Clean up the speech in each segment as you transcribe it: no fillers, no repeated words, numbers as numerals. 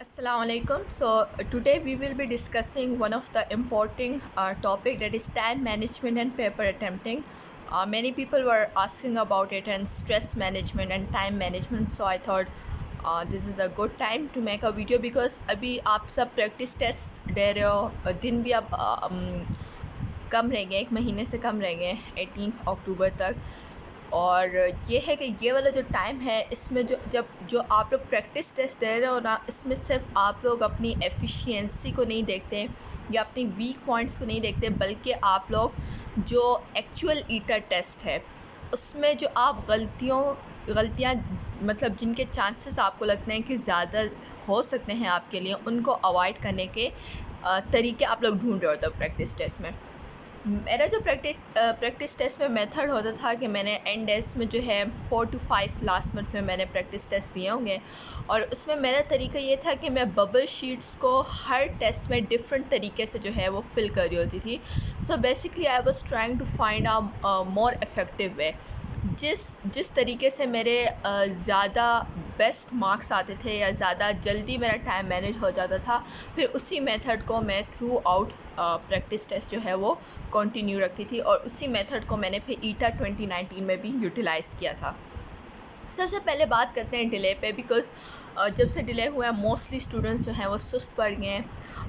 Assalamualaikum. So today we will be discussing one of the important topic, that is time management and paper attempting. Many people were asking about it and stress management and time management. So I thought this is a good time to make a video because अभी आप सब practice tests दे रहे हो, दिन भी अब कम रह गए, एक महीने से कम रह गए 18 अक्टूबर तक। और ये है कि ये वाला जो टाइम है इसमें जो आप लोग प्रैक्टिस टेस्ट दे रहे हो ना, इसमें सिर्फ आप लोग अपनी एफिशिएंसी को नहीं देखते या अपनी वीक पॉइंट्स को नहीं देखते, बल्कि आप लोग जो एक्चुअल ईटर टेस्ट है उसमें जो आप गलतियाँ मतलब जिनके चांसेस आपको लगते हैं कि ज़्यादा हो सकते हैं आपके लिए, उनको अवॉइड करने के तरीके आप लोग ढूंढ रहे होते हो प्रैक्टिस टेस्ट में। मेरा जो प्रैक्टिस टेस्ट में मेथड होता था कि मैंने एंड डेज में जो है 4 to 5 लास्ट मंथ में मैंने प्रैक्टिस टेस्ट दिए होंगे, और उसमें मेरा तरीका ये था कि मैं बबल शीट्स को हर टेस्ट में डिफरेंट तरीके से जो है वो फिल कर रही होती थी। So basically I was trying to find a more effective way, जिस तरीके से मेरे ज़्यादा बेस्ट मार्क्स आते थे या ज़्यादा जल्दी मेरा टाइम मैनेज हो जाता था, फिर उसी मेथड को मैं थ्रू आउट प्रैक्टिस टेस्ट जो है वो कंटिन्यू रखती थी, और उसी मेथड को मैंने फिर ईटा 2019 में भी यूटिलाइज़ किया था। सबसे पहले बात करते हैं डिले पे, बिकॉज़ जब से डिले हुआ है मोस्टली स्टूडेंट्स जो हैं वो सुस्त पड़ गए हैं,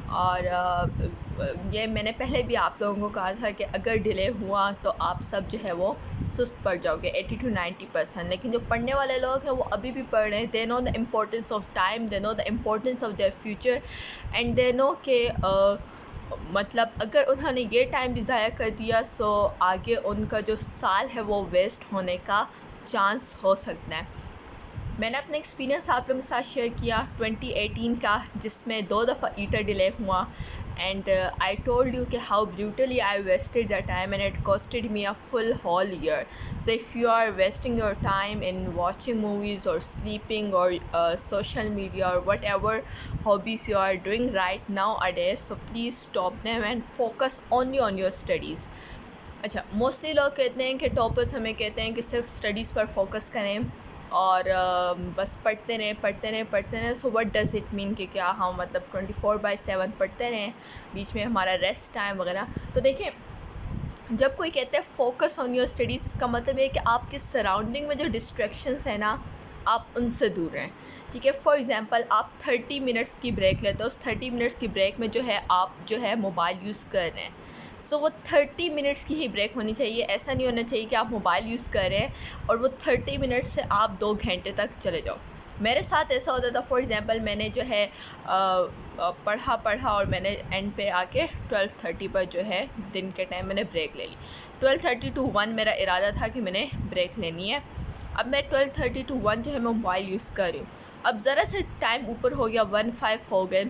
और ये मैंने पहले भी आप लोगों को कहा था कि अगर डिले हुआ तो आप सब जो है वो सुस्त पड़ जाओगे 80 to 90%। लेकिन जो पढ़ने वाले लोग हैं वो अभी भी पढ़ रहे हैं, they know the importance of time, they know the importance of their future, and they know के मतलब अगर उन्होंने ये टाइम भी ज़ाया कर दिया सो आगे उनका जो साल है वो वेस्ट होने का चांस हो सकता है। मैंने अपना एक्सपीरियंस आप लोगों के साथ शेयर किया 2018 का, जिसमें 2 दफ़ा ईटर डिले हुआ, एंड आई टोल्ड यू कि how brutally I wasted the time and it costed me a full whole year. So if you are wasting your time in watching movies और sleeping और social media और whatever hobbies you are doing right nowadays, so please stop them and focus only on your studies. अच्छा, mostly लोग कहते हैं कि toppers हमें कहते हैं कि सिर्फ स्टडीज़ पर फोकस करें और बस पढ़ते रहें। So what does it mean कि क्या हम मतलब 24/7 पढ़ते रहें, बीच में हमारा रेस्ट टाइम वगैरह? तो देखिए, जब कोई कहता है फोकस ऑन योर स्टडीज़, इसका मतलब है कि आपकी सराउंडिंग में जो डिस्ट्रैक्शंस है ना, आप उनसे दूर रहें। ठीक है, फॉर एग्ज़ाम्पल आप 30 मिनट्स की ब्रेक लेते हो, उस 30 मिनट्स की ब्रेक में जो है आप जो है मोबाइल यूज़ कर रहे हैं, सो वो 30 मिनट्स की ही ब्रेक होनी चाहिए। ऐसा नहीं होना चाहिए कि आप मोबाइल यूज़ कर रहे हैं और वो 30 मिनट से आप 2 घंटे तक चले जाओ। मेरे साथ ऐसा होता था, फॉर एग्ज़ाम्पल मैंने जो है पढ़ा और मैंने एंड पे आके 12:30 पर जो है दिन के टाइम मैंने ब्रेक ले ली। 12:30 to 1 मेरा इरादा था कि मैंने ब्रेक लेनी है। अब मैं 12:30 to 1 जो है मैं मोबाइल यूज़ कर रही हूँ। अब ज़रा से टाइम ऊपर हो गया, 1:05 हो गए,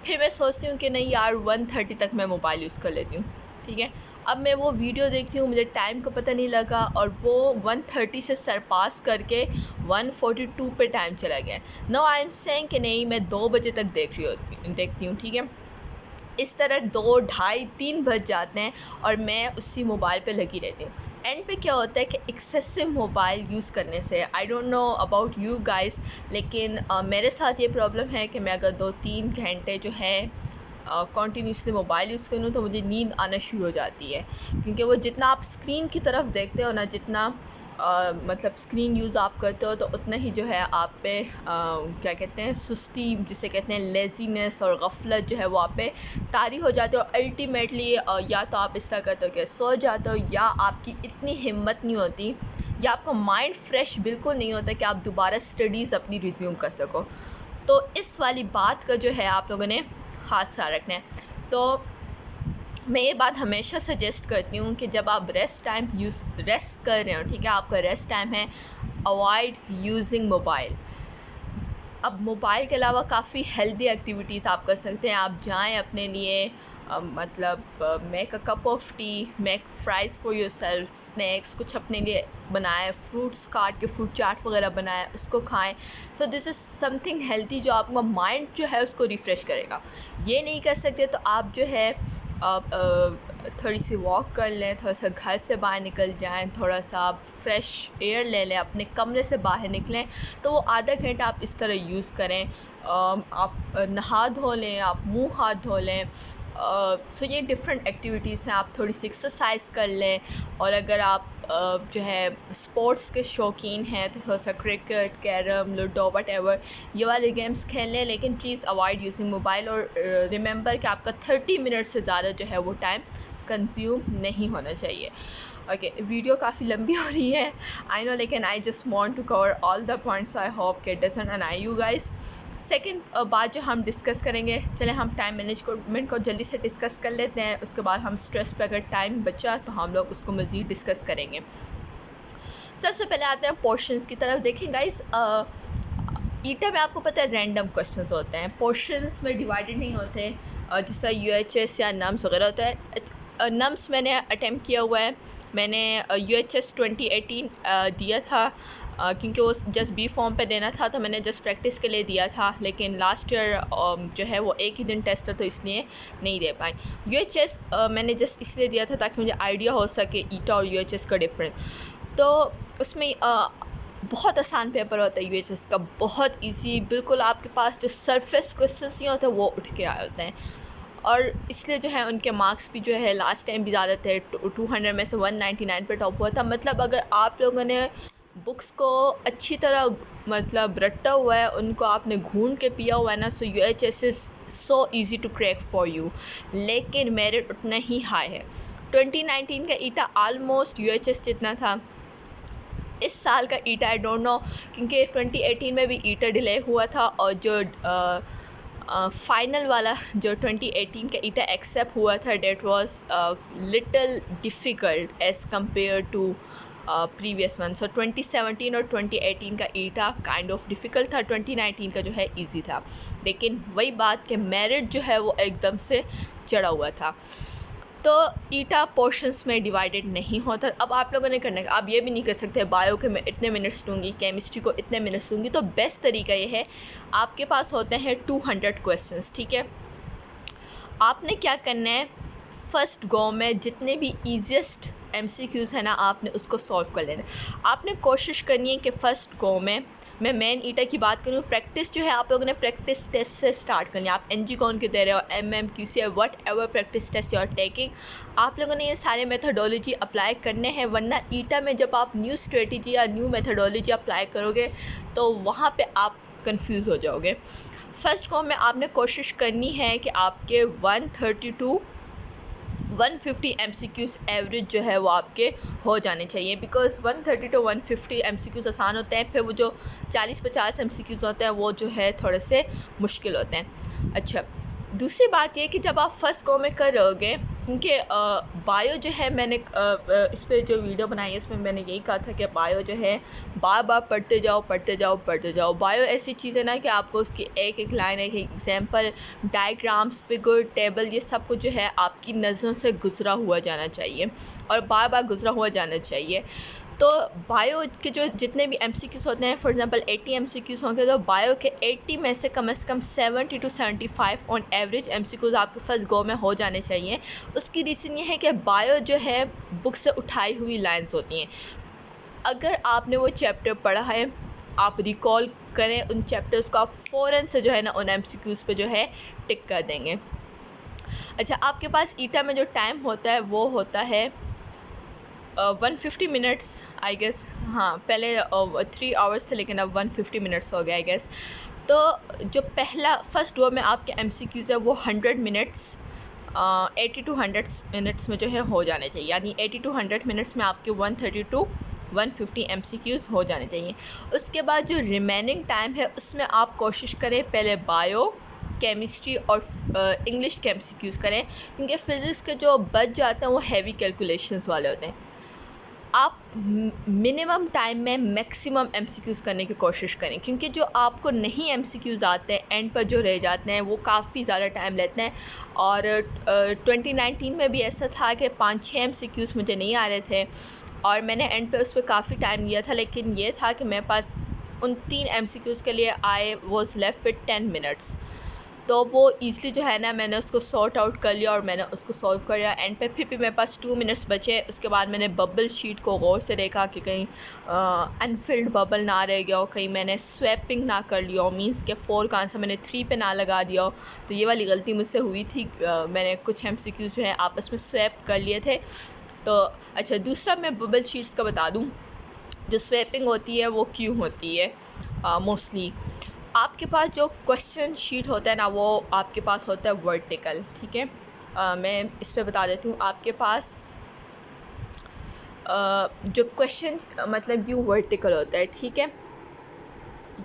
फिर मैं सोचती हूँ कि नहीं यार 1:30 तक मैं मोबाइल यूज़ कर लेती हूँ। ठीक है, अब मैं वो वीडियो देखती हूँ, मुझे टाइम का पता नहीं लगा और वो 1:30 से सरपास करके 1:42 पे टाइम चला गया। नो आई एम सेइंग कि नहीं, मैं 2 बजे तक देखती हूँ। ठीक है, इस तरह 2, ढाई, 3 बज जाते हैं और मैं उसी मोबाइल पे लगी रहती हूँ। एंड पे क्या होता है कि एक्सेसिव मोबाइल यूज़ करने से, I don't know about you guys, लेकिन मेरे साथ ये प्रॉब्लम है कि मैं अगर 2-3 घंटे जो है कॉन्टीन्यूसली मोबाइल यूज़ करूँ तो मुझे नींद आना शुरू हो जाती है, क्योंकि वो जितना आप स्क्रीन की तरफ देखते हो ना, जितना मतलब स्क्रीन यूज़ आप करते हो, तो उतना ही जो है आप पे क्या कहते हैं, सुस्ती जिसे कहते हैं लेज़ीनेस और गफलत जो है वो आप पे तारी हो जाती है, और अल्टीमेटली या तो आप इस तरह करते हो कि सो जाते हो, या आपकी इतनी हिम्मत नहीं होती, या आपका माइंड फ्रेश बिल्कुल नहीं होता कि आप दोबारा स्टडीज़ अपनी रिज्यूम कर सको। तो इस वाली बात का जो है आप लोगों ने ख़ास ख्याल रखना है। तो मैं ये बात हमेशा सजेस्ट करती हूँ कि जब आप रेस्ट कर रहे हो, ठीक है, आपका रेस्ट टाइम है, अवॉइड यूजिंग मोबाइल। अब मोबाइल के अलावा काफ़ी हेल्दी एक्टिविटीज़ आप कर सकते हैं। आप जाएं अपने लिए मतलब make a cup of T, make fries for your self, snacks कुछ अपने लिए बनाएं, फ्रूट्स काट के फ्रूट चाट वगैरह बनाएं, उसको खाएं। So this is something healthy जो आपका माइंड जो है उसको रिफ़्रेश करेगा। ये नहीं कर सकते तो आप जो है आप थोड़ी सी वॉक कर लें, थोड़ा सा घर से बाहर निकल जाएं, थोड़ा सा आप फ्रेश एयर ले लें, अपने कमरे से बाहर निकलें, तो वो आधा घंटा आप इस तरह यूज़ करें। आप नहा धो लें, आप मुंह हाथ धो लें। सो ये डिफरेंट एक्टिविटीज़ हैं। आप थोड़ी सी एक्सरसाइज कर लें, और अगर आप जो है स्पोर्ट्स के शौकीन हैं तो थोड़ा सा cricket, carrom, ludo, what ever ये वाले गेम्स खेल लें, लेकिन प्लीज़ अवॉइड यूजिंग मोबाइल। और रिमेंबर कि आपका 30 मिनट से ज़्यादा जो है वो टाइम कंज्यूम नहीं होना चाहिए। ओके, वीडियो काफ़ी लंबी हो रही है आई नो, लेकिन I just want to cover all the points. I hope कि it doesn't annoy you guys. Second बात जो हम डिस्कस करेंगे, चलें हम टाइम मैनेजमेंट को जल्दी से डिस्कस कर लेते हैं, उसके बाद हम स्ट्रेस पे अगर टाइम बचा तो हम लोग उसको मज़ीद डिस्कस करेंगे। सबसे पहले आते हैं पोर्शंस की तरफ। देखें गाइस, ईटा में आपको पता है रैंडम क्वेश्चंस होते हैं, पोर्शंस में डिवाइडेड नहीं होते जिस तरह UHS या नम्स वगैरह होता है। नम्स मैंने अटैम्प्ट किया हुआ है, मैंने UHS 2018 दिया था, क्योंकि वो जस्ट बी फॉर्म पे देना था, तो मैंने जस्ट प्रैक्टिस के लिए दिया था, लेकिन लास्ट ईयर जो है वो एक ही दिन टेस्ट था, तो इसलिए नहीं दे पाई। UHS मैंने जस्ट इसलिए दिया था ताकि मुझे आइडिया हो सके ईटा और UHS का डिफरेंस। तो उसमें बहुत आसान पेपर होता है UHS का, बहुत इजी, बिल्कुल आपके पास जो सरफेस क्वेश्चंस नहीं होते वो उठ के आए होते हैं, और इसलिए जो है उनके मार्क्स भी जो है लास्ट टाइम भी ज़्यादा थे, 200 में से 199 पे टॉप हुआ था। मतलब अगर आप लोगों ने बुक्स को अच्छी तरह मतलब रटा हुआ है, उनको आपने घून के पिया हुआ है ना, so UHS is so easy to crack for you, लेकिन मेरिट उतना ही हाई है। 2019 का ईटा आलमोस्ट UHS जितना था। इस साल का ईटा आई डोंट नो, क्योंकि 2018 में भी ईटा डिले हुआ था, और जो फाइनल वाला जो 2018 का ईटा एक्सेप्ट हुआ था, that was little difficult as compare to previous one. So 2017 और 2018 का ईटा काइंड ऑफ डिफ़िकल्ट था, 2019 का जो है इजी था, लेकिन वही बात कि मेरिट जो है वो एकदम से चढ़ा हुआ था। तो ईटा पोर्शंस में डिवाइडेड नहीं होता। अब आप लोगों ने करना है, आप ये भी नहीं कर सकते बायो के मैं इतने मिनट्स दूंगी, केमिस्ट्री को इतने मिनट्स दूंगी। तो बेस्ट तरीका ये है, आपके पास होते हैं 200 क्वेश्चंस, ठीक है। आपने क्या करना है, फर्स्ट गो में जितने भी ईजीएस्ट MCQs है ना, आपने उसको सॉल्व कर लेना है। आपने कोशिश करनी है कि फ़र्स्ट गो में, मैं मेन ईटा की बात करूँ, प्रैक्टिस जो है आप लोगों ने प्रैक्टिस टेस्ट से स्टार्ट करनी है। आप NG कौन के दे रहे हो, MMQC, whatever practice test you are taking, आप लोगों ने ये सारे मेथडोलॉजी अप्लाई करने हैं, वरना ईटा में जब आप न्यू स्ट्रेटजी या न्यू मेथडोलॉजी अप्लाई करोगे तो वहाँ पे आप कंफ्यूज हो जाओगे। फर्स्ट गो में आपने कोशिश करनी है कि आपके 130 टू 150 MCQs एवरेज जो है वो आपके हो जाने चाहिए, बिकॉज 130 टू 150 MCQs आसान होते हैं, फिर वो जो 40-50 MCQs होते हैं वो जो है थोड़े से मुश्किल होते हैं। अच्छा, दूसरी बात ये कि जब आप फर्स्ट गो में करोगे, क्योंकि बायो जो है, मैंने इस पर जो वीडियो बनाई है इसमें मैंने यही कहा था कि बायो जो है बार बार पढ़ते जाओ पढ़ते जाओ पढ़ते जाओ। बायो ऐसी चीज़ है ना कि आपको उसकी एक एक लाइन, एक एग्जांपल, डायग्राम्स, फिगर, टेबल, ये सब कुछ जो है आपकी नज़रों से गुजरा हुआ जाना चाहिए और बार बार गुजरा हुआ जाना चाहिए। तो बायो के जो जितने भी MCQs होते हैं, फॉर एग्जांपल 80 MCQs होंगे, तो बायो के 80 में से कम 70 टू 75 ऑन एवरेज MCQs आपके फर्स्ट गो में हो जाने चाहिए। उसकी रीज़न ये है कि बायो जो है बुक से उठाई हुई लाइंस होती हैं। अगर आपने वो चैप्टर पढ़ा है, आप रिकॉल करें उन चैप्टर्स को, आप फ़ौरन से जो है ना उन MCQs पे जो है टिक कर देंगे। अच्छा, आपके पास ईटा में जो टाइम होता है वो होता है 150 मिनट्स आई गेस। हाँ, पहले 3 आवर्स थे, लेकिन अब 150 मिनट्स हो गया आई गेस। तो जो पहला फर्स्ट गो में आपके MCQs है वो 100 मिनट्स 80 टू 100 मिनट्स में जो है हो जाने चाहिए, यानी 80 टू 100 मिनट्स में आपके 130 टू 150 MCQs हो जाने चाहिए। उसके बाद जो रिमेनिंग टाइम है उसमें आप कोशिश करें पहले बायो, केमिस्ट्री और इंग्लिश के MCQs करें, क्योंकि फ़िज़िक्स के जो बच जाते हैं वो हैवी कैलकुलेशंस वाले होते हैं। आप मिनिमम टाइम में मैक्सिमम MCQs करने की कोशिश करें, क्योंकि जो आपको नहीं MCQs आते हैं एंड पर जो रह जाते हैं वो काफ़ी ज़्यादा टाइम लेते हैं। और 2019 में भी ऐसा था कि 5-6 MCQs मुझे नहीं आ रहे थे और मैंने एंड पे उस पर काफ़ी टाइम लिया था, लेकिन ये था कि मेरे पास उन 3 MCQs के लिए I was left with 10 minutes. तो वो ईज़िली जो है ना मैंने उसको सॉर्ट आउट कर लिया और मैंने उसको सॉल्व कर लिया। एंड पे फिर भी मेरे पास 2 मिनट्स बचे। उसके बाद मैंने बबल शीट को गौर से देखा कि कहीं अनफिल्ड बबल ना रह गया हो, कहीं मैंने स्वैपिंग ना कर लिया हो, मीन्स के 4 का आंसर मैंने 3 पे ना लगा दिया हो। तो ये वाली गलती मुझसे हुई थी। मैंने कुछ MCQs जो है आपस में स्वैप कर लिए थे। तो अच्छा, दूसरा मैं बबल शीट्स का बता दूँ। जो स्वैपिंग होती है वो क्यों होती है? मोस्टली आपके पास जो क्वेश्चन शीट होता है ना, वो आपके पास होता है वर्टिकल, ठीक है। मैं इस पे बता देती हूँ। आपके पास जो क्वेश्चन मतलब यूँ वर्टिकल होता है, ठीक है,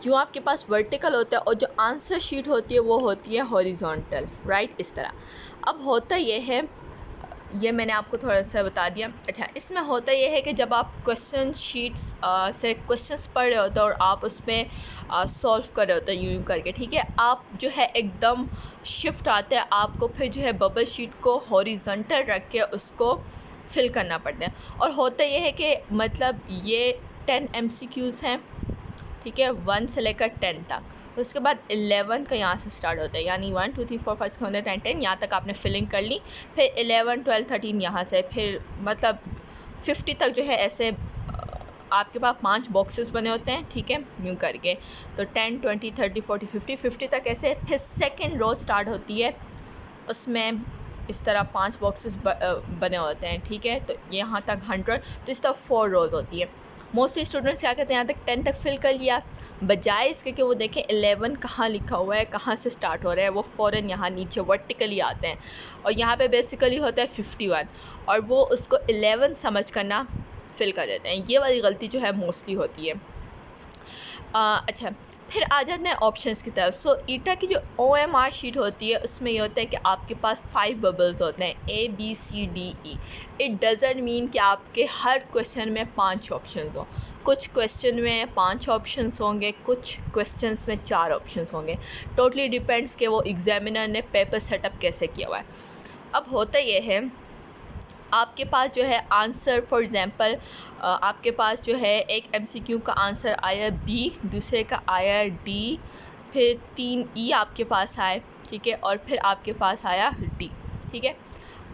यूँ आपके पास वर्टिकल होता है, और जो आंसर शीट होती है वो होती है हॉरिजॉन्टल, राइट, इस तरह। अब होता ये है, ये मैंने आपको थोड़ा सा बता दिया। अच्छा, इसमें होता ये है कि जब आप क्वेश्चन शीट्स से क्वेश्चंस पढ़ रहे होते हो और आप उसमें सॉल्व कर रहे होते हो यूँ करके, ठीक है, आप जो है एकदम शिफ्ट आते हैं, आपको फिर जो है बबल शीट को हॉरिजॉन्टल रख के उसको फिल करना पड़ता है। और होता ये है कि मतलब ये 10 MCQs हैं, ठीक है, 1 से लेकर 10 तक। उसके बाद 11 का यहाँ से स्टार्ट होता है, यानी 1 2 3 4 5 6 7 8 10 यहाँ तक आपने फिलिंग कर ली। फिर 11 12 13 यहाँ से, फिर मतलब 50 तक जो है ऐसे आपके पास 5 बॉक्सेस बने होते हैं, ठीक है, यूँ करके। तो 10 20 30 40 50 तक ऐसे। फिर सेकेंड रो स्टार्ट होती है, उसमें इस तरह 5 बॉक्सेस बने होते हैं, ठीक है। तो यहाँ तक 100, तो इस तरह 4 रोज़ होती है। मोस्टली स्टूडेंट्स क्या कहते हैं, यहाँ तक 10 तक फिल कर लिया, बजाय इसके कि वो देखें 11 कहाँ लिखा हुआ है, कहाँ से स्टार्ट हो रहा है, वो फ़ौरन यहाँ नीचे वर्टिकली आते हैं। और यहाँ पे बेसिकली होता है 51, और वो उसको 11 समझ कर ना फिल कर देते हैं। ये वाली गलती जो है मोस्टली होती है। अच्छा, फिर आ जाते हैं ऑप्शंस की तरफ। सो ईटा की जो OMR शीट होती है उसमें ये होता है कि आपके पास 5 बबल्स होते हैं, ABCDE। इट डज़ंट मीन कि आपके हर क्वेश्चन में 5 ऑप्शंस हों। कुछ क्वेश्चन में 5 ऑप्शंस होंगे, कुछ क्वेश्चंस में 4 ऑप्शंस होंगे। टोटली डिपेंड्स कि वो एग्जामिनर ने पेपर सेटअप कैसे किया हुआ है। अब होता ये है, आपके पास जो है आंसर, फॉर एग्ज़ाम्पल आपके पास जो है एक MCQ का आंसर आया B, दूसरे का आया D, फिर 3 E आपके पास आए, ठीक है, और फिर आपके पास आया D, ठीक है।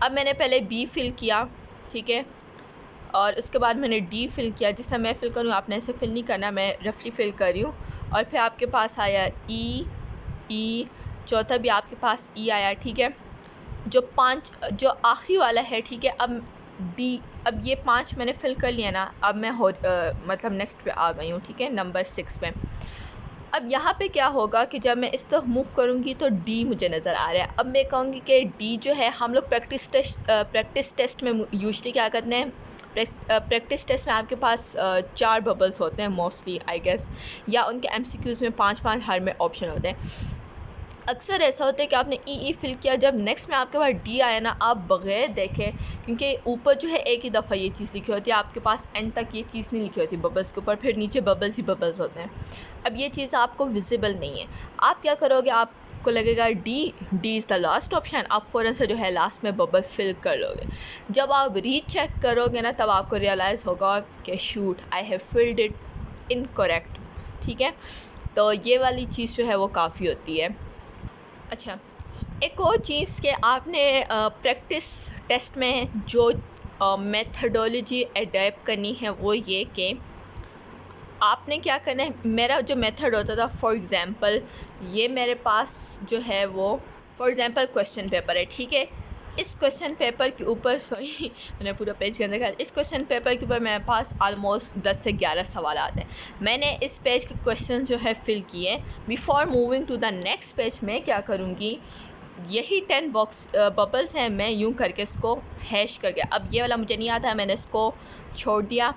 अब मैंने पहले B फिल किया, ठीक है, और उसके बाद मैंने D फिल किया। जिस तरह मैं फिल करूँ आपने ऐसे फिल नहीं करना, मैं रफली फिल कर रही हूँ। और फिर आपके पास आया E, चौथा भी आपके पास E आया, ठीक है। जो आखिरी वाला है, ठीक है, अब D, अब ये 5 मैंने फिल कर लिया ना। अब मैं मतलब नेक्स्ट पे आ गई हूँ, ठीक है, नंबर 6 पे। अब यहाँ पे क्या होगा कि जब मैं इस तरफ मूव करूँगी तो D मुझे नज़र आ रहा है। अब मैं कहूँगी कि D जो है, हम लोग प्रैक्टिस टेस्ट में यूजली क्या करते हैं, प्रैक्टिस टेस्ट में आपके पास 4 बबल्स होते हैं मोस्टली, आई गेस, या उनके MCQs में 5-5 हर में ऑप्शन होते हैं। अक्सर ऐसा होता है कि आपने ई फिल किया, जब नेक्स्ट में आपके पास D आया ना, आप बग़ैर देखें, क्योंकि ऊपर जो है एक ही दफ़ा ये चीज़ लिखी होती है, आपके पास एंड तक ये चीज़ नहीं लिखी होती बबल्स के ऊपर, फिर नीचे बबल्स ही बबल्स होते हैं। अब ये चीज़ आपको विजिबल नहीं है। आप क्या करोगे, आपको लगेगा D is the last option, आप फ़ौरन से जो है लास्ट में बबल फिल कर लोगे। जब आप रीचेक करोगे ना, तब आपको रियलाइज़ होगा कि shoot, I have filled it incorrect, ठीक है। तो ये वाली चीज़ जो है वो काफ़ी होती है। अच्छा, एक और चीज़ कि आपने प्रैक्टिस टेस्ट में जो मेथडोलॉजी अडेप्ट करनी है वो ये कि आपने क्या करना है। मेरा जो मेथड होता था, फॉर एग्ज़ाम्पल ये मेरे पास जो है वो, फॉर एग्ज़ाम्पल क्वेश्चन पेपर है, ठीक है। इस क्वेश्चन पेपर के ऊपर मैंने पूरा पेज के अंदर कर, इस क्वेश्चन पेपर के ऊपर मेरे पास ऑलमोस्ट 10 से 11 सवाल आते हैं। मैंने इस पेज के क्वेश्चन जो है फिल किए। Before moving to the next page मैं क्या करूँगी, यही 10 बबल्स हैं, मैं यूँ करके इसको हैश करके, अब ये वाला मुझे नहीं आता है, मैंने इसको छोड़ दिया,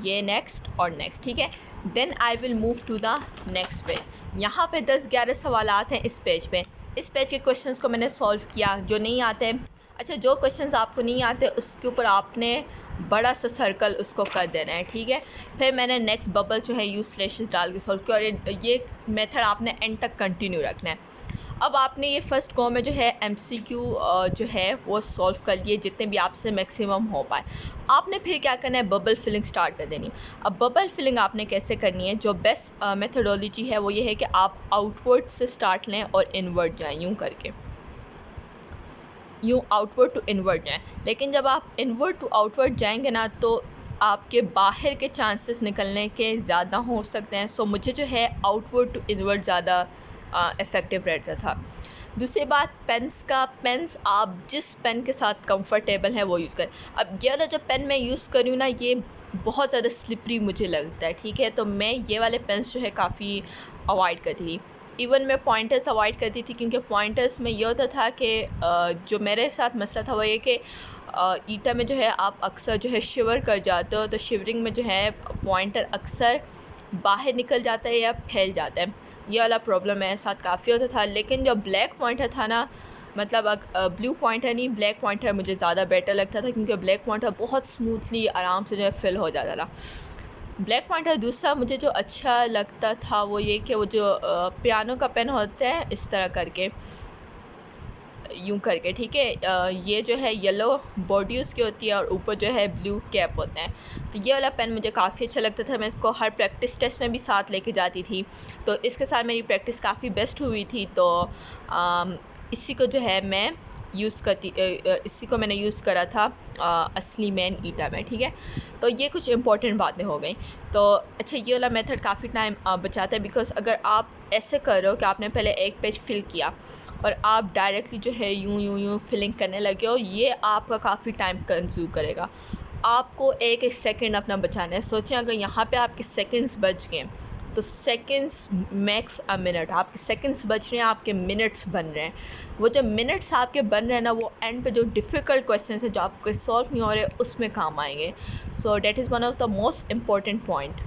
ये नेक्स्ट और नेक्स्ट, ठीक है। Then I will move to the next page. यहाँ पे 10-11 सवाल आते हैं इस पेज पे। इस पेज के क्वेश्चंस को मैंने सॉल्व किया, जो नहीं आते। अच्छा, जो क्वेश्चंस आपको नहीं आते उसके ऊपर आपने बड़ा सा सर्कल उसको कर देना है, ठीक है। फिर मैंने नेक्स्ट बबल जो है यूज स्लैशेस डाल के सॉल्व किया, और ये मेथड आपने एंड तक कंटिन्यू रखना है। अब आपने ये फर्स्ट गो में जो है MCQ जो है वो सॉल्व कर लिए जितने भी आपसे मैक्सिमम हो पाए। आपने फिर क्या करना है, बबल फिलिंग स्टार्ट कर देनी। अब बबल फिलिंग आपने कैसे करनी है, जो बेस्ट मेथडोलॉजी है वो ये है कि आप आउटवर्ड से स्टार्ट लें और इनवर्ड जाएं, यूँ करके, यूँ आउटवर्ड टू इनवर्ड जाएं। लेकिन जब आप इनवर्ड टू आउटवर्ड जाएंगे ना तो आपके बाहर के चांसेस निकलने के ज़्यादा हो सकते हैं। सो मुझे जो है आउटवर्ड टू इनवर्ड ज़्यादा इफ़ेक्टिव रहता था। दूसरी बात, पेन्स आप जिस पेन के साथ कंफर्टेबल है वो यूज़ करें। अब ये वाला जो पेन मैं यूज़ कर रही हूँ ना, ये बहुत ज़्यादा स्लिपरी मुझे लगता है, ठीक है, तो मैं ये वाले पेन्स जो है काफ़ी अवॉइड करती थी। इवन मैं पॉइंटर्स अवॉइड करती थी, क्योंकि पॉइंटर्स में ये होता था कि जो मेरे साथ मसला था वो ये कि ईटा में जो है आप अक्सर जो है शिवर कर जाते हो, तो शिवरिंग में जो है पॉइंटर अक्सर बाहर निकल जाता है या फैल जाता है। ये वाला प्रॉब्लम मेरे साथ काफ़ी होता था। लेकिन जो ब्लैक पॉइंटर था ना, मतलब ब्लू पॉइंटर नहीं, ब्लैक पॉइंटर मुझे ज़्यादा बेटर लगता था, क्योंकि ब्लैक पॉइंटर बहुत स्मूथली आराम से जो है फिल हो जाता था। ब्लैक पॉइंटर दूसरा मुझे जो अच्छा लगता था वो ये कि वो जो पियानो का पेन होता है इस तरह करके, यूँ करके, ठीक है, ये जो है येलो बॉडी उसकी होती है और ऊपर जो है ब्लू कैप होता है। तो ये वाला पेन मुझे काफ़ी अच्छा लगता था, मैं इसको हर प्रैक्टिस टेस्ट में भी साथ लेके जाती थी, तो इसके साथ मेरी प्रैक्टिस काफ़ी बेस्ट हुई थी। तो इसी को जो है मैं इसी को मैंने यूज़ करा था असली मेन ईटा में, ठीक है। तो ये कुछ इंपॉर्टेंट बातें हो गई। तो अच्छा, ये वाला मेथड काफ़ी टाइम बचाता है, बिकॉज अगर आप ऐसे कर रहे हो कि आपने पहले एक पेज फिल किया और आप डायरेक्टली जो है यूँ फिलिंग करने लगे हो, ये आपका काफ़ी टाइम कंज्यूम करेगा। आपको एक सेकंड अपना बचाना है। सोचें अगर यहाँ पे आपके सेकंड्स बच गए तो सेकंड्स मैक्स अ मिनट, आपके सेकंड्स बच रहे हैं, आपके मिनट्स बन रहे हैं। वो जो मिनट्स आपके बन रहे हैं ना, वो एंड पे जो डिफ़िकल्ट क्वेश्चन है जो आपके सॉल्व नहीं हो रहे उसमें काम आएंगे। So that is one of the most important point.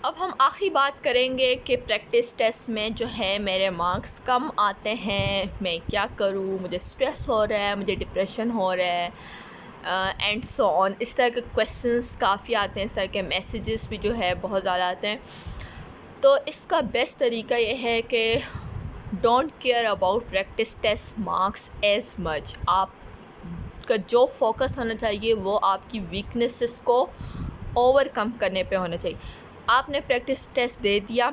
अब हम आखिरी बात करेंगे कि प्रैक्टिस टेस्ट में जो है मेरे मार्क्स कम आते हैं, मैं क्या करूँ, मुझे स्ट्रेस हो रहा है, मुझे डिप्रेशन हो रहा है, एंड सो ऑन। इस तरह के क्वेश्चंस काफ़ी आते हैं, इस तरह के मैसेजेस भी जो है बहुत ज़्यादा आते हैं। तो इसका बेस्ट तरीका ये है कि don't care about practice test marks as much. आपका जो फोकस होना चाहिए वो आपकी वीकनेसेस को ओवरकम करने पे होना चाहिए। आपने प्रैक्टिस टेस्ट दे दिया,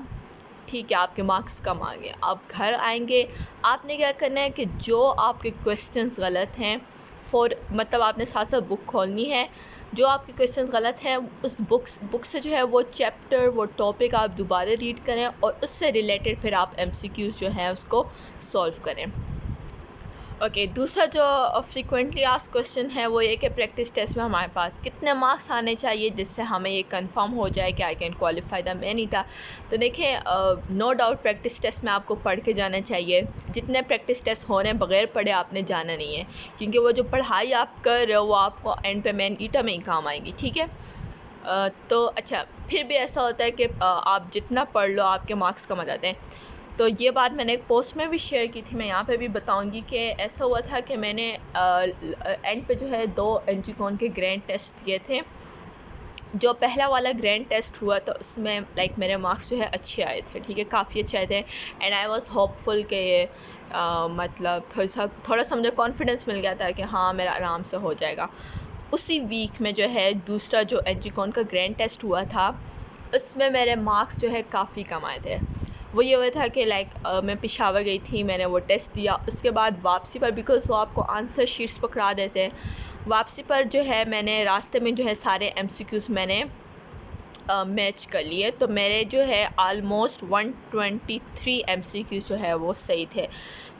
ठीक है, आपके मार्क्स कम आ गए, आप घर आएंगे, आपने क्या करना है कि जो आपके क्वेश्चंस गलत हैं मतलब आपने साथ साथ बुक खोलनी है, जो आपके क्वेश्चंस गलत हैं उस बुक से जो है वो चैप्टर, वो टॉपिक आप दोबारा रीड करें और उससे रिलेटेड फिर आप MCQs जो हैं उसको सॉल्व करें। ओके, दूसरा जो फ्रीक्वेंटली आस्क्ड क्वेश्चन है वो ये कि प्रैक्टिस टेस्ट में हमारे पास कितने मार्क्स आने चाहिए जिससे हमें ये कंफर्म हो जाए कि I can qualify the main ETEA. तो देखिए, नो डाउट प्रैक्टिस टेस्ट में आपको पढ़ के जाना चाहिए। जितने प्रैक्टिस टेस्ट हो रहे हैं बगैर पढ़े आपने जाना नहीं है, क्योंकि वो जो पढ़ाई आप कर रहे हो वो आपको एंड पे मेन ईटा में ही काम आएगी, ठीक है। तो अच्छा, फिर भी ऐसा होता है कि आप जितना पढ़ लो आपके मार्क्स कम आ जाते हैं। तो ये बात मैंने एक पोस्ट में भी शेयर की थी, मैं यहाँ पे भी बताऊंगी कि ऐसा हुआ था कि मैंने एंड पे जो है 2 एनजीकॉन के ग्रैंड टेस्ट दिए थे। जो पहला वाला ग्रैंड टेस्ट हुआ तो उसमें मेरे मार्क्स जो है अच्छे आए थे, ठीक है, काफ़ी अच्छे आए थे, एंड आई वाज होपफुल कि ये मतलब थोड़ा सा मुझे कॉन्फिडेंस मिल गया था कि हाँ मेरा आराम से हो जाएगा। उसी वीक में जो है दूसरा जो एनजीकॉन का ग्रैंड टेस्ट हुआ था उसमें मेरे मार्क्स जो है काफ़ी कम आए थे। वो ये हुआ था कि मैं पेशावर गई थी, मैंने वो टेस्ट दिया, उसके बाद वापसी पर, बिकॉज़ वो आपको आंसर शीट्स पकड़ा देते हैं, वापसी पर जो है मैंने रास्ते में जो है सारे MCQs मैंने मैच कर लिए। तो मेरे जो है आलमोस्ट 123 MCQs जो है वो सही थे।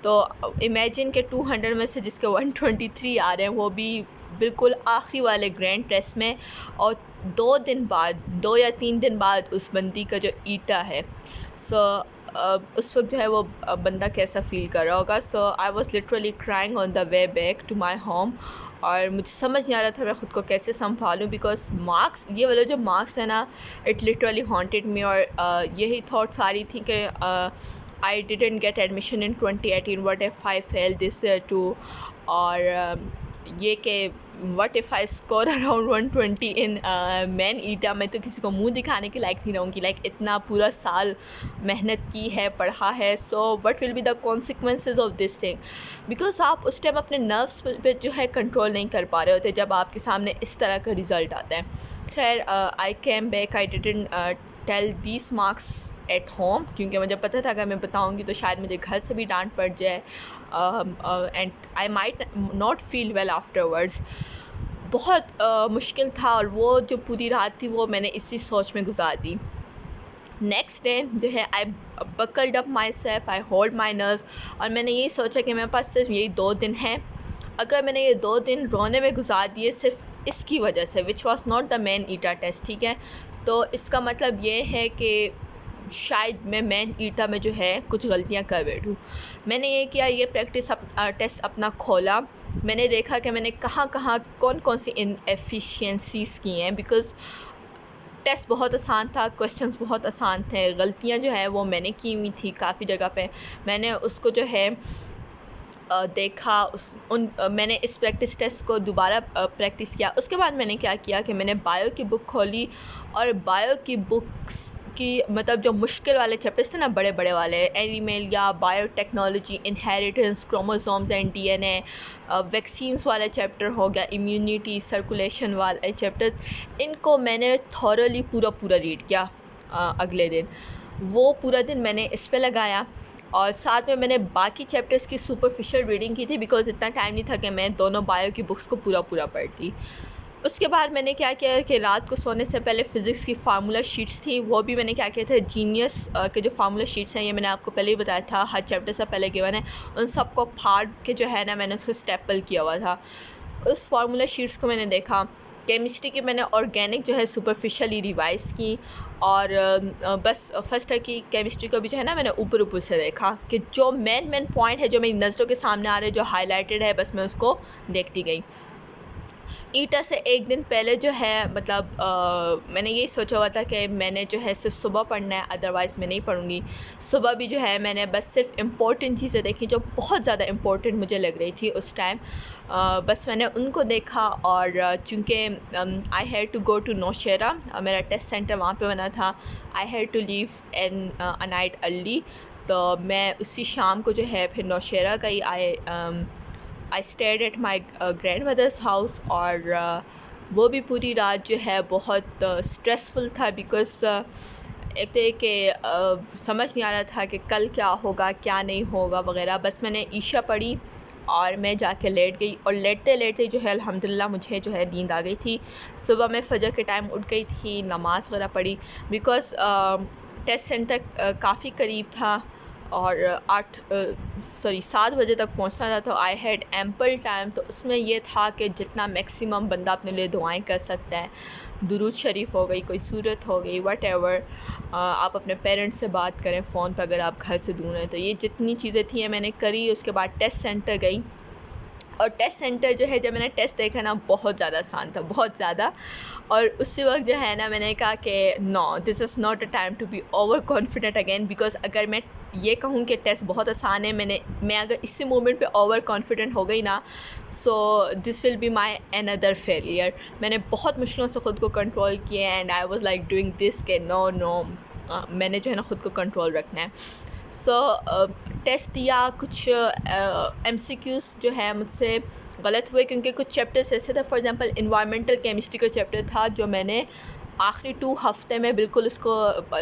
तो इमेजिन के 200 में से जिसके 123 आ रहे हैं, वो भी बिल्कुल आखिरी वाले ग्रैंड टेस्ट में, और 2 या 3 दिन बाद उस बंदी का जो ईटा है, सो उस वक्त जो है वो बंदा कैसा फ़ील कर रहा होगा। So I was literally crying on the way back to my home, और मुझे समझ नहीं आ रहा था मैं ख़ुद को कैसे संभालूं, बिकॉज मार्क्स, ये वाले जो मार्क्स है ना, इट लिटरली हॉन्टेड मी। और यही थॉट्स आ रही थी कि I didn't get admission in 2018, what if I fail this too, और ये कि what if I score around 120 in main ETEA, मैं तो किसी को मुंह दिखाने के लायक नहीं रहूँगी। लाइक इतना पूरा साल मेहनत की है, पढ़ा है, so what will be the consequences of this thing. Because आप उस टाइम अपने नर्व्स पे जो है कंट्रोल नहीं कर पा रहे होते जब आपके सामने इस तरह का रिज़ल्ट आता है। खैर I came back, I didn't tell these marks at home, क्योंकि मुझे पता था अगर मैं बताऊँगी तो शायद मुझे घर से भी डांट पड़ जाए and I might not feel well afterwards. बहुत मुश्किल था, और वो जो पूरी रात थी वो मैंने इसी सोच में गुजार दी। नेक्स्ट डे जो है I buckled up myself, I hold my nerve, और मैंने यही सोचा कि मेरे पास सिर्फ यही 2 दिन हैं। अगर मैंने ये 2 दिन रोने में गुजार दिए सिर्फ इसकी वजह से, which was not the main ETA test, ठीक है, तो इसका मतलब ये है कि शायद मैं मैन ईटा में जो है कुछ गलतियां कर बैठूँ। मैंने ये किया, ये प्रैक्टिस टेस्ट अपना खोला, मैंने देखा कि मैंने कहाँ कहाँ कौन कौन सी इनएफिशिएंसीज़ की हैं। बिकॉज़ टेस्ट बहुत आसान था, क्वेश्चंस बहुत आसान थे, गलतियाँ जो है वो मैंने की हुई थी काफ़ी जगह पे। मैंने उसको जो है देखा, मैंने इस प्रैक्टिस टेस्ट को दोबारा प्रैक्टिस किया। उसके बाद मैंने क्या किया कि मैंने बायो की बुक खोली, और बायो की बुक्स की मतलब जो मुश्किल वाले चैप्टर्स थे ना, बड़े बड़े वाले, एनिमल या biotechnology, inheritance, chromosomes and DNA, vaccines वाला चैप्टर हो गया, इम्यूनिटी, सर्कुलेशन वाले चैप्टर्स, इनको मैंने थॉरली पूरा रीड किया। अगले दिन वो पूरा दिन मैंने इस पे लगाया, और साथ में मैंने बाकी चैप्टर्स की सुपरफिशियल रीडिंग की थी, बिकॉज इतना टाइम नहीं था कि मैं दोनों बायो की बुक्स को पूरा पढ़ती। उसके बाद मैंने क्या किया कि रात को सोने से पहले फ़िज़िक्स की फार्मूला शीट्स थी, वो भी मैंने क्या किया था, जीनियस के जो फार्मूला शीट्स हैं, ये मैंने आपको पहले ही बताया था, हर चैप्टर से पहले गिवन है, उन सबको फाड़ के जो है ना मैंने उसको स्टेपल किया हुआ था। उस फार्मूला शीट्स को मैंने देखा। केमिस्ट्री की मैंने ऑर्गेनिक जो है सुपरफिशियली रिवाइज़ की, और बस फर्स्ट ईयर की केमिस्ट्री को भी जो है ना मैंने ऊपर से देखा कि जो मेन पॉइंट है जो मेरी नज़रों के सामने आ रहे, जो हाईलाइटेड है, बस मैं उसको देखती गई। ईटा से एक दिन पहले जो है मतलब मैंने यही सोचा हुआ था कि मैंने जो है सिर्फ सुबह पढ़ना है, अदरवाइज़ मैं नहीं पढ़ूँगी। सुबह भी जो है मैंने बस सिर्फ इम्पोर्टेंट चीज़ें देखी जो बहुत ज़्यादा इम्पोर्टेंट मुझे लग रही थी उस टाइम। बस मैंने उनको देखा, और चूँकि I had to go to Nowshera, मेरा टेस्ट सेंटर वहाँ पे बना था, I had to leave an a night early, तो मैं उसी शाम को जो है फिर नौशेरा गई। I stayed at my grandmother's house, और वो भी पूरी रात जो है बहुत स्ट्रेसफुल था, बिकॉज़ एक तो कि समझ नहीं आ रहा था कि कल क्या होगा क्या नहीं होगा वगैरह। बस मैंने ईशा पढ़ी और मैं जाके लेट गई, और लेटते लेटते जो है अल्हम्दुलिल्लाह मुझे जो है नींद आ गई थी। सुबह मैं फजर के टाइम उठ गई थी, नमाज़ वगैरह पढ़ी, बिकॉज़ टेस्ट सेंटर काफ़ी करीब था, और 7 बजे तक पहुंचना था, तो आई हैड एम्पल टाइम। तो उसमें ये था कि जितना मैक्सिमम बंदा अपने लिए दुआएं कर सकता है, दुरूद शरीफ हो गई, कोई सूरत हो गई, वट एवर, आप अपने पेरेंट्स से बात करें फ़ोन पर अगर आप घर से दूर हैं, तो ये जितनी चीज़ें थी मैंने करी। उसके बाद टेस्ट सेंटर गई, और टेस्ट सेंटर जो है जब मैंने टेस्ट देखा ना, बहुत ज़्यादा आसान था, बहुत ज़्यादा। और उसी वक्त जो है ना मैंने कहा कि no, this is not a time to be overconfident again, because अगर मैं ये कहूँ कि टेस्ट बहुत आसान है, मैं अगर इसी मोमेंट पे ओवर कॉन्फिडेंट हो गई ना, so this will be my another failure. मैंने बहुत मुश्किलों से ख़ुद को कंट्रोल किया, and I was like doing this के नो, मैंने जो है ना ख़ुद को कंट्रोल रखना है। टेस्ट दिया, कुछ MCQs जो है मुझसे गलत हुए, क्योंकि कुछ चैप्टर्स ऐसे थे, फॉर एग्जांपल इन्वायरमेंटल केमिस्ट्री का चैप्टर था जो मैंने आखिरी 2 हफ्ते में बिल्कुल उसको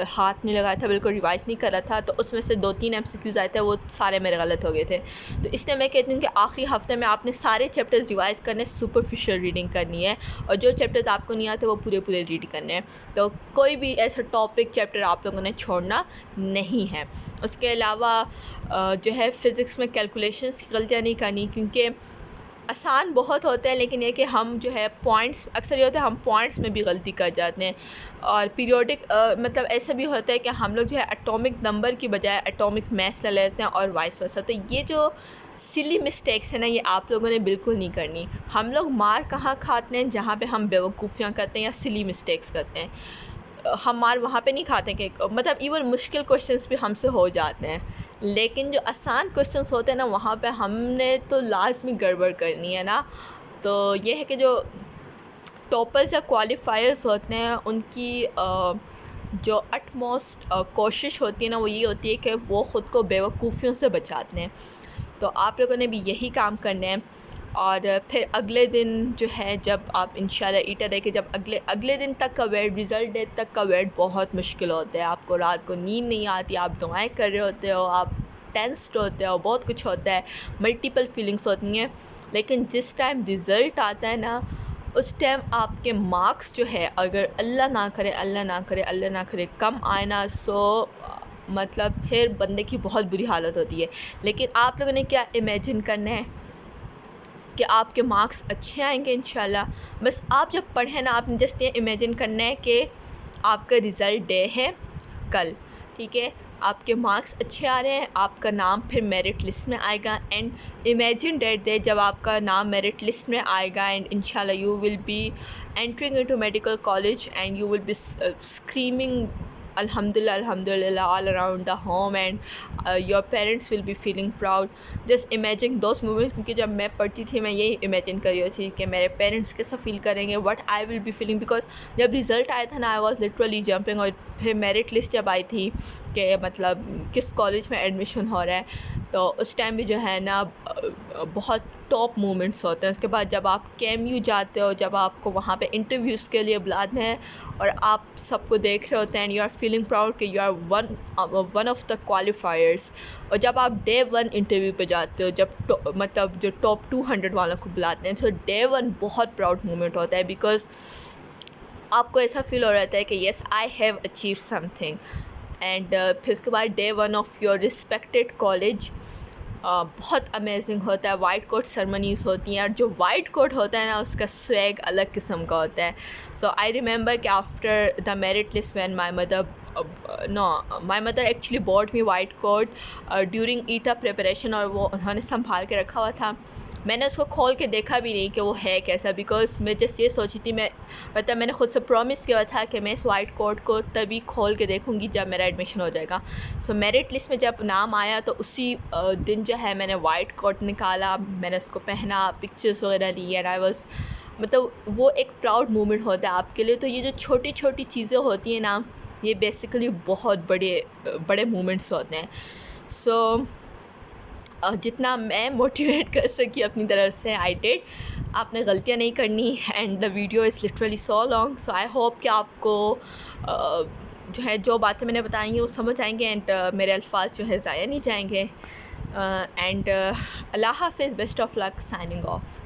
हाथ नहीं लगाया था, बिल्कुल रिवाइज़ नहीं करा था, तो उसमें से 2-3 MCQs आए थे, वो सारे मेरे गलत हो गए थे। तो इसलिए मैं कहती हूँ कि आखिरी हफ्ते में आपने सारे चैप्टर्स रिवाइज़ करने, सुपरफिशियल रीडिंग करनी है, और जो चैप्टर्स आपको नहीं आते वो पूरे रीड करने हैं। तो कोई भी ऐसा टॉपिक चैप्टर आप लोगों ने छोड़ना नहीं है। उसके अलावा जो है फ़िज़िक्स में कैलकुलेशंस की गलतियाँ नहीं करनी, क्योंकि आसान बहुत होते हैं, लेकिन ये कि हम जो है पॉइंट्स, अक्सर ये होता है हम पॉइंट्स में भी गलती कर जाते हैं, और पीरियोडिक मतलब ऐसा भी होता है कि हम लोग जो है एटॉमिक नंबर की बजाय एटॉमिक मास ले लेते हैं, और वाइस वर्सा। तो ये जो सिली मिस्टेक्स है ना, ये आप लोगों ने बिल्कुल नहीं करनी। हम लोग मार कहाँ खाते हैं, जहाँ पे हम बेवकूफ़ियाँ करते हैं या सिली मिस्टेक्स करते हैं। हम मार वहाँ पे नहीं खाते कि मतलब इवन मुश्किल क्वेश्चंस भी हमसे हो जाते हैं, लेकिन जो आसान क्वेश्चंस होते हैं ना, वहाँ पे हमने तो लाजमी गड़बड़ करनी है ना। तो ये है कि जो टॉपर्स या क्वालिफायर्स होते हैं उनकी जो अटमोस्ट कोशिश होती है ना, वो ये होती है कि वो ख़ुद को बेवकूफ़ियों से बचाते हैं। तो आप लोगों ने भी यही काम करना है। और फिर अगले दिन जो है, जब आप इंशाल्लाह ईटा दे के जब अगले दिन तक का वेट, रिज़ल्ट डे तक का वेट बहुत मुश्किल होता है। आपको रात को नींद नहीं आती, आप दुआएं कर रहे होते हो, आप टेंस्ड होते हो, बहुत कुछ होता है, मल्टीपल फीलिंग्स होती हैं। लेकिन जिस टाइम रिज़ल्ट आता है ना, उस टाइम आपके मार्क्स जो है, अगर अल्लाह ना करे कम आए ना, सो मतलब फिर बंदे की बहुत बुरी हालत होती है। लेकिन आप लोगों ने क्या इमेजिन करना है कि आपके मार्क्स अच्छे आएंगे इंशाल्लाह। बस आप जब पढ़ें ना, आपने जस्ट ये इमेजिन करना है कि आपका रिज़ल्ट डे है कल, ठीक है, आपके मार्क्स अच्छे आ रहे हैं, आपका नाम फिर मेरिट लिस्ट में आएगा। एंड इमेजिन डेट डे जब आपका नाम मेरिट लिस्ट में आएगा, एंड इंशाल्लाह you will be entering into medical college and you will be screaming alhamdulillah alhamdulillah all around the home, and your parents will be feeling proud. just imagine those moments, क्योंकि जब मैं पढ़ती थी मैं यही इमेजिन कर रही थी कि मेरे पेरेंट्स कैसा फील करेंगे, what I will be feeling. Because जब रिज़ल्ट आया था ना, आई वाज लिटरली जंपिंग। और फिर मेरिट लिस्ट जब आई थी कि मतलब किस कॉलेज में एडमिशन हो रहा है, तो उस टाइम भी जो है ना बहुत टॉप मोमेंट्स होते हैं। उसके बाद जब आप KMU जाते हो, जब आपको वहाँ पे इंटरव्यूज़ के लिए बुलाते हैं और आप सबको देख रहे होते हैं, and you are feeling proud कि you are one of the qualifiers. और जब आप डे 1 इंटरव्यू पे जाते हो, जब मतलब जो टॉप 200 वालों को बुलाते हैं, तो डे 1 बहुत प्राउड मोमेंट होता है। बिकॉज आपको ऐसा फील हो रहा है कि yes I have achieve something. And फिर उसके बाद day 1 of your respected college बहुत अमेजिंग होता है। वाइट कोट सेरेमनीज़ होती हैं, और जो वाइट कोट होता है ना, उसका स्वैग अलग किस्म का होता है। सो आई रिमेंबर कि after the merit list when my mother actually bought me white coat during ETA preparation, और वो उन्होंने संभाल के रखा हुआ था। मैंने उसको खोल के देखा भी नहीं कि वो है कैसा, बिकॉज मैं जस्ट ये सोची थी, मतलब मैंने ख़ुद से प्रॉमिस किया था कि मैं इस वाइट कोट को तभी खोल के देखूँगी जब मेरा एडमिशन हो जाएगा। सो मेरिट लिस्ट में जब नाम आया तो उसी दिन जो है मैंने वाइट कोट निकाला, मैंने उसको पहना, पिक्चर्स वगैरह ली, एंड आई वाज, मतलब वो एक प्राउड मोमेंट होता है आपके लिए। तो ये जो छोटी छोटी चीज़ें होती हैं ना, ये बेसिकली बहुत बड़े मोमेंट्स होते हैं। सो जितना मैं मोटिवेट कर सकी अपनी तरफ से आई डिड। आपने गलतियाँ नहीं करनी, and the video is literally so long. So I hope कि आपको जो है जो बातें मैंने बताई हैं वो समझ आएंगे, एंड मेरे अल्फाज जो है ज़ाया नहीं जाएंगे। एंड अल्लाह हाफ़िज़, best of luck, signing off.